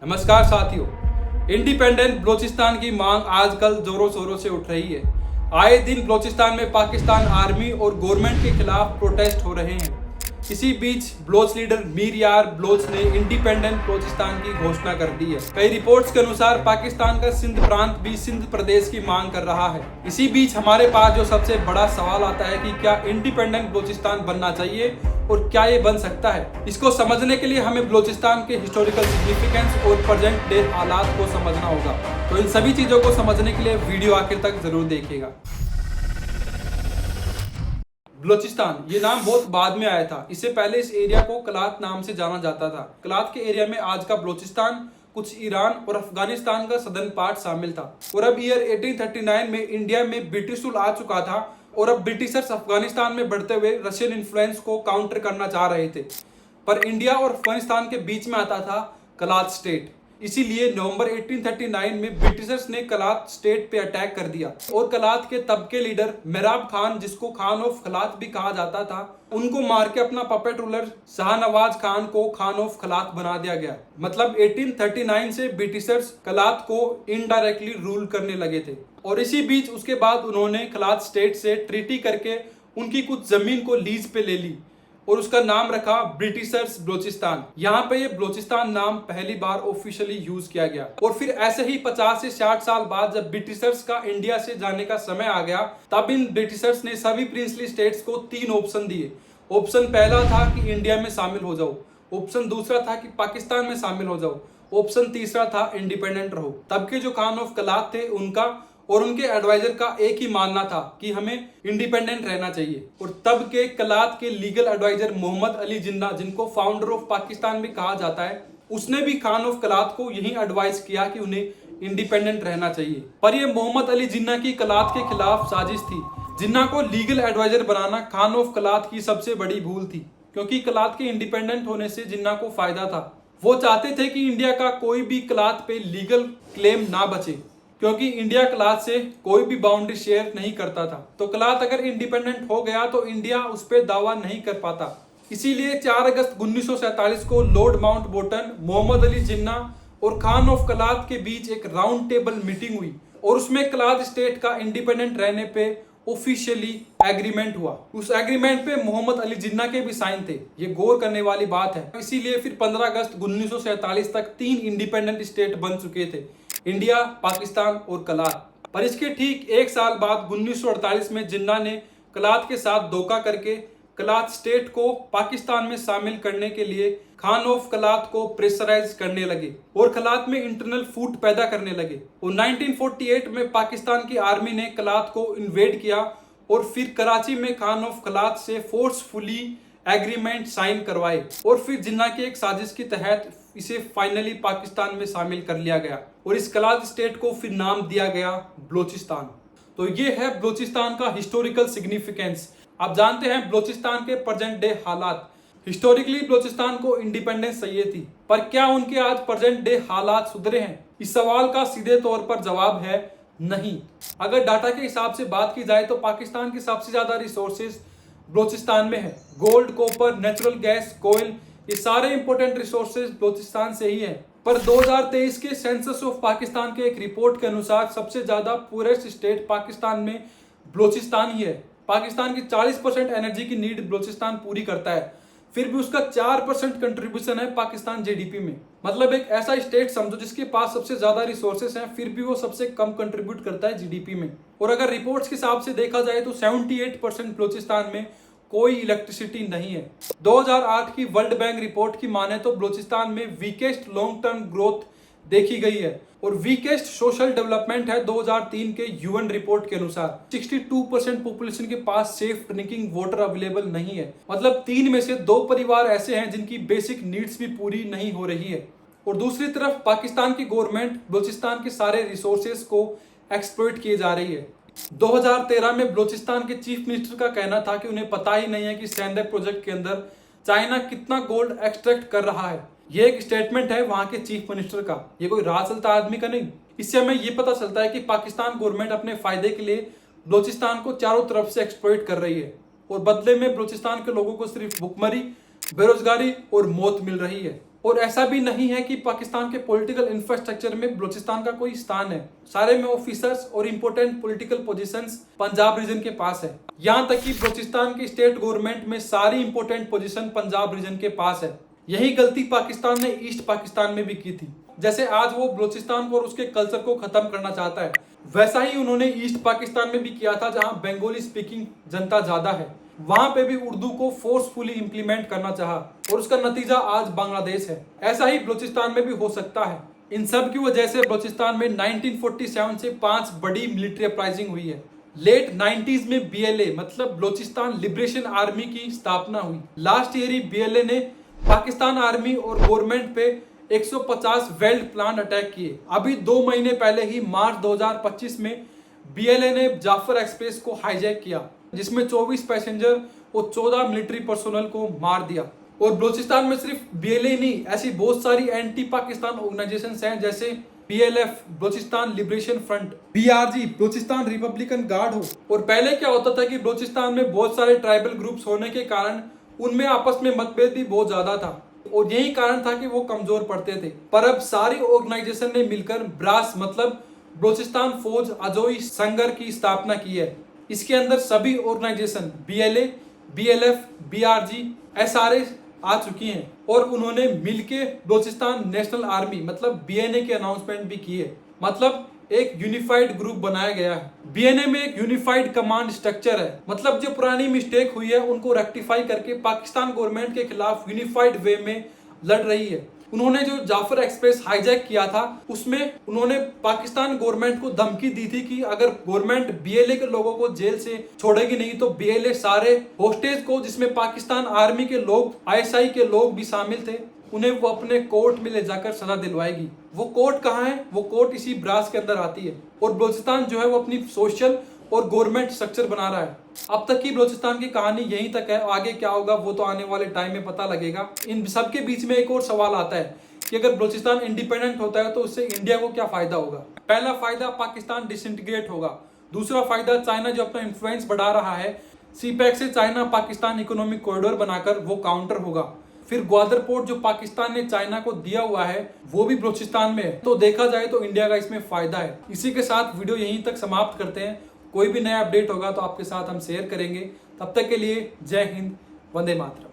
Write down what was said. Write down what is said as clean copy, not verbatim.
नमस्कार साथियों। इंडिपेंडेंट बलूचिस्तान की मांग आजकल जोरों शोरों से उठ रही है। आए दिन बलूचिस्तान में पाकिस्तान आर्मी और गवर्नमेंट के खिलाफ प्रोटेस्ट हो रहे हैं। इसी बीच बलोच लीडर मीर यार बलोच ने इंडिपेंडेंट बलूचिस्तान की घोषणा कर दी है। कई रिपोर्ट्स के अनुसार पाकिस्तान का सिंध प्रांत भी सिंध प्रदेश की मांग कर रहा है। इसी बीच हमारे पास जो सबसे बड़ा सवाल आता है कि क्या इंडिपेंडेंट बलूचिस्तान बनना चाहिए और क्या ये बन सकता है। इसको समझने के लिए हमें बलूचिस्तान के हिस्टोरिकल सिग्निफिकेंस और प्रेजेंट डे हालात को समझना होगा। तो इन सभी चीजों को समझने के लिए वीडियो आखिर तक जरूर देखिएगा। बलूचिस्तान ये नाम बहुत बाद में आया था। इससे पहले इस एरिया को कलात नाम से जाना जाता था। कलात के एरिया में आज का बलूचिस्तान, कुछ ईरान और अफगानिस्तान का सदर्न पार्ट शामिल था। और अब ईयर 1839 में इंडिया में ब्रिटिश रूल आ चुका था और अब ब्रिटिशर्स अफगानिस्तान में बढ़ते हुए रशियन इन्फ्लुएंस को काउंटर करना चाह रहे थे। पर इंडिया और अफगानिस्तान के बीच में आता था कलात स्टेट। इसीलिए नवंबर 1839 में ब्रिटिशर्स ने कलात स्टेट पे अटैक कर दिया और कलात के तब के लीडर मेहराब खान, जिसको खान ऑफ कलात भी कहा जाता था, उनको मार के अपना पपेट रूलर शाहनवाज खान को खान ऑफ कलात बना दिया गया। मतलब 1839 से ब्रिटिशर्स कलात को इनडायरेक्टली रूल करने लगे थे। और इसी बीच उसके बाद उन्होंने कलात स्टेट से ट्रीटी करके उनकी कुछ जमीन को लीज पे ले ली और उसका नाम रखा ब्रिटिशर्स बलूचिस्तान। यहाँ पे ये बलूचिस्तान नाम पहली बार ऑफिशियली यूज किया गया। और फिर ऐसे ही 50 से 60 साल बाद जब ब्रिटिशर्स का इंडिया से जाने का समय आ गया, तब इन ब्रिटिशर्स ने सभी प्रिंसली स्टेट्स को 3 ऑप्शन दिए। ऑप्शन पहला था कि इंडिया में शामिल हो जाओ, ऑप्शन दूसरा था कि पाकिस्तान में शामिल हो जाओ, ऑप्शन तीसरा था इंडिपेंडेंट रहो। तब के जो खान ऑफ कलात थे उनका और उनके एडवाइजर का एक ही मानना था कि हमें इंडिपेंडेंट रहना चाहिए। और तब के कलात के लीगल एडवाइजर मोहम्मद अली जिन्ना, जिनको फाउंडर ऑफ पाकिस्तान भी कहा जाता है, उसने भी खान ऑफ कलात को यही एडवाइस किया कि उन्हें इंडिपेंडेंट रहना चाहिए। पर यह मोहम्मद अली जिन्ना की कलात के खिलाफ साजिश थी। जिन्ना को लीगल एडवाइजर बनाना खान ऑफ कलात की सबसे बड़ी भूल थी, क्योंकि कलात के इंडिपेंडेंट होने से जिन्ना को फायदा था। वो चाहते थे कि इंडिया का कोई भी कलात पे लीगल क्लेम ना बचे, क्योंकि इंडिया कलात से कोई भी बाउंड्री शेयर नहीं करता था। तो कलात अगर इंडिपेंडेंट हो गया तो इंडिया उस पर दावा नहीं कर पाता। इसीलिए 4 अगस्त 1947 को लॉर्ड माउंटबेटन, मोहम्मद अली जिन्ना और खान ऑफ कलात के बीच एक राउंड टेबल मीटिंग हुई और उसमें कलात स्टेट का इंडिपेंडेंट रहने पे ऑफिशियली एग्रीमेंट हुआ। उस एग्रीमेंट पे मोहम्मद अली जिन्ना के भी साइन थे। ये गौर करने वाली बात है। इसीलिए फिर 15 अगस्त 1947 तक 3 इंडिपेंडेंट स्टेट बन चुके थे, इंडिया, पाकिस्तान और कलात। पर इसके ठीक 1 साल बाद 1948 में जिन्ना ने कलात के साथ धोखा करके कलात स्टेट को पाकिस्तान में शामिल करने के लिए खान ऑफ कलात को प्रेशराइज करने लगे और कलात में इंटरनल फूट पैदा करने लगे। और 1948 में पाकिस्तान की आर्मी ने कलात को इन्वेड किया और फिर कराची में खान ऑफ कलात से फोर्सफुली एग्रीमेंट साइन करवाए और फिर जिन्ना की एक साजिश के तहत इसे फाइनली पाकिस्तान में शामिल कर लिया गया और इस कलात स्टेट को फिर नाम दिया गया बलूचिस्तान। तो ये है बलूचिस्तान का हिस्टोरिकल सिग्निफिकेंस। आप जानते हैं बलूचिस्तान के प्रेजेंट डे हालात। हिस्टोरिकली बलूचिस्तान को इंडिपेंडेंस चाहिए थी, पर क्या उनके आज प्रेजेंट डे हालात सुधरे हैं? इस सवाल का सीधे तौर पर जवाब है नहीं। अगर डाटा के हिसाब से बात की जाए तो पाकिस्तान की सबसे ज्यादा रिसोर्सेज बलूचिस्तान में है। गोल्ड, कॉपर, नेचुरल गैस, कोयल, ये सारे इंपॉर्टेंट रिसोर्सेज बलूचिस्तान से ही है। पर 2023 के सेंसस ऑफ पाकिस्तान के एक रिपोर्ट के अनुसार सबसे ज्यादा पुअरेस्ट स्टेट पाकिस्तान में बलूचिस्तान ही है। पाकिस्तान की 40% एनर्जी की नीड बलूचिस्तान पूरी करता है, फिर भी उसका 4% कंट्रीब्यूशन है पाकिस्तान जीडीपी में। मतलब एक ऐसा स्टेट समझो जिसके पास सबसे ज्यादा रिसोर्सेस हैं, फिर भी वो सबसे कम कंट्रीब्यूट करता है जीडीपी में। और अगर रिपोर्ट्स के हिसाब से देखा जाए तो 78% बलूचिस्तान में कोई इलेक्ट्रिसिटी नहीं है। 2008 की वर्ल्ड बैंक रिपोर्ट की माने तो बलूचिस्तान में वीकेस्ट लॉन्ग टर्म ग्रोथ देखी गई है और वीकेस्ट सोशल डेवलपमेंट है 2003 के यूएन रिपोर्ट के अनुसार। 62% पॉपुलेशन के पास सेफ ड्रिंकिंग वाटर अवेलेबल नहीं है। मतलब 3 में से 2 परिवार ऐसे हैं जिनकी बेसिक नीड्स भी पूरी नहीं हो रही है। और दूसरी तरफ पाकिस्तान की गवर्नमेंट बलूचिस्तान के सारे रिसोर्सेज को एक्सप्लॉइट किए जा रही है। 2013 में बलूचिस्तान के चीफ मिनिस्टर का कहना था कि उन्हें पता ही नहीं है कि सैंडक प्रोजेक्ट के अंदर चाइना कितना गोल्ड एक्सट्रैक्ट कर रहा है। ये एक स्टेटमेंट है वहां के चीफ मिनिस्टर का, ये कोई राह चलता आदमी का नहीं। इससे हमें ये पता चलता है कि पाकिस्तान गवर्नमेंट अपने फायदे के लिए बलूचिस्तान को चारों तरफ से एक्सप्लॉइट कर रही है और बदले में बलूचिस्तान के लोगों को सिर्फ भुखमरी, बेरोजगारी और मौत मिल रही है। और ऐसा भी नहीं है कि पाकिस्तान के पॉलिटिकल इंफ्रास्ट्रक्चर में बलूचिस्तान का कोई स्थान है। सारे में ऑफिसर्स और important political positions Punjab region के पास है। यहाँ तक कि बलूचिस्तान की स्टेट गवर्नमेंट में सारी इंपॉर्टेंट पोजीशन पंजाब रीजन के पास है। यही गलती पाकिस्तान ने ईस्ट पाकिस्तान में भी की थी। जैसे आज वो बलूचिस्तान को और उसके कल्चर को खत्म करना चाहता है, वैसा ही उन्होंने ईस्ट पाकिस्तान में भी किया था, जहां बंगाली स्पीकिंग जनता ज्यादा है। वहां पे भी उर्दू को फोर्सफुली इंप्लीमेंट करना चाहा और उसका नतीजा आज बांग्लादेश है। ऐसा ही बलूचिस्तान में भी हो सकता है। इन सब की वजह से बलूचिस्तान में 1947 से 5 बड़ी मिलिट्री अपराइजिंग हुई है। लेट 90s में BLA मतलब बलूचिस्तान लिबरेशन आर्मी की स्थापना हुई। लास्ट ईयर ही BLA ने पाकिस्तान आर्मी और गवर्नमेंट पे 150 वेल्ड प्लान अटैक किए। अभी 2 महीने पहले ही मार्च 2025 में BLA ने जाफर एक्सप्रेस को हाईजैक किया, जिसमें 24 पैसेंजर और 14 मिलिट्री पर्सोनल को मार दिया। और बलूचिस्तान में सिर्फ BLA नहीं, ऐसी बहुत सारी एंटी पाकिस्तान ऑर्गेनाइजेशंस हैं, जैसे BLF Balochistan liberation front, BRG Balochistan Republican guard हो। और पहले क्या होता था कि बलूचिस्तान में बहुत सारे ट्राइबल ग्रुप्स होने के कारण उनमें आपस में मतभेद भी बहुत ज्यादा था और यही कारण था कि वो कमजोर पड़ते थे। पर अब सारी ऑर्गेनाइजेशन ने मिलकर ब्रास मतलब बलूचिस्तान फौज अजोई संगर की स्थापना की है। इसके अंदर सभी organisation BLA, BLF, BRG, SRA आ चुकी हैं और उन्होंने मिलके बलूचिस्तान नेशनल आर्मी मतलब BNA की अनाउंसमेंट भी की है। मतलब एक यूनिफाइड ग्रुप बनाया गया है। BNA में एक यूनिफाइड कमांड स्ट्रक्चर है, मतलब जो पुरानी मिस्टेक हुई है उनको रेक्टिफाई करके पाकिस्तान गवर्नमेंट के खिलाफ यूनिफाइड वे में लड़ रही है। उन्होंने जो जाफर एक्सप्रेस हाईजैक किया था उसमें उन्होंने पाकिस्तान गवर्नमेंट को धमकी दी थी कि अगर गवर्नमेंट BLA के लोगों को जेल से छोड़ेगी नहीं तो BLA सारे होस्टेज को, जिसमें पाकिस्तान आर्मी के लोग, ISI के लोग भी शामिल थे, उन्हें वो अपने कोर्ट में ले जाकर सजा दिलवाएगी। वो कोर्ट कहाँ है? वो कोर्ट इसी ब्रास के अंदर आती है। और बलूचिस्तान जो है वो अपनी सोशल और गवर्नमेंट स्ट्रक्चर बना रहा है। अब तक की बलूचिस्तान की कहानी यहीं तक है, आगे क्या होगा वो तो आने वाले टाइम में पता लगेगा। इन सब के बीच में एक और सवाल आता है कि अगर बलूचिस्तान इंडिपेंडेंट होता है तो उससे इंडिया को क्या फायदा होगा? पहला फायदा, पाकिस्तान डिसइंटीग्रेट होगा। दूसरा फायदा, चाइना जो अपना इन्फ्लुएंस बढ़ा रहा है, CPEC से चाइना पाकिस्तान इकोनॉमिक कॉरिडोर बनाकर वो काउंटर होगा। फिर ग्वादर पोर्ट जो पाकिस्तान ने चाइना को दिया हुआ है वो भी बलूचिस्तान में है। तो देखा जाए तो इंडिया का इसमें फायदा है। इसी के साथ वीडियो यहीं तक समाप्त करते हैं। कोई भी नया अपडेट होगा तो आपके साथ हम शेयर करेंगे। तब तक के लिए जय हिंद, वंदे मातरम।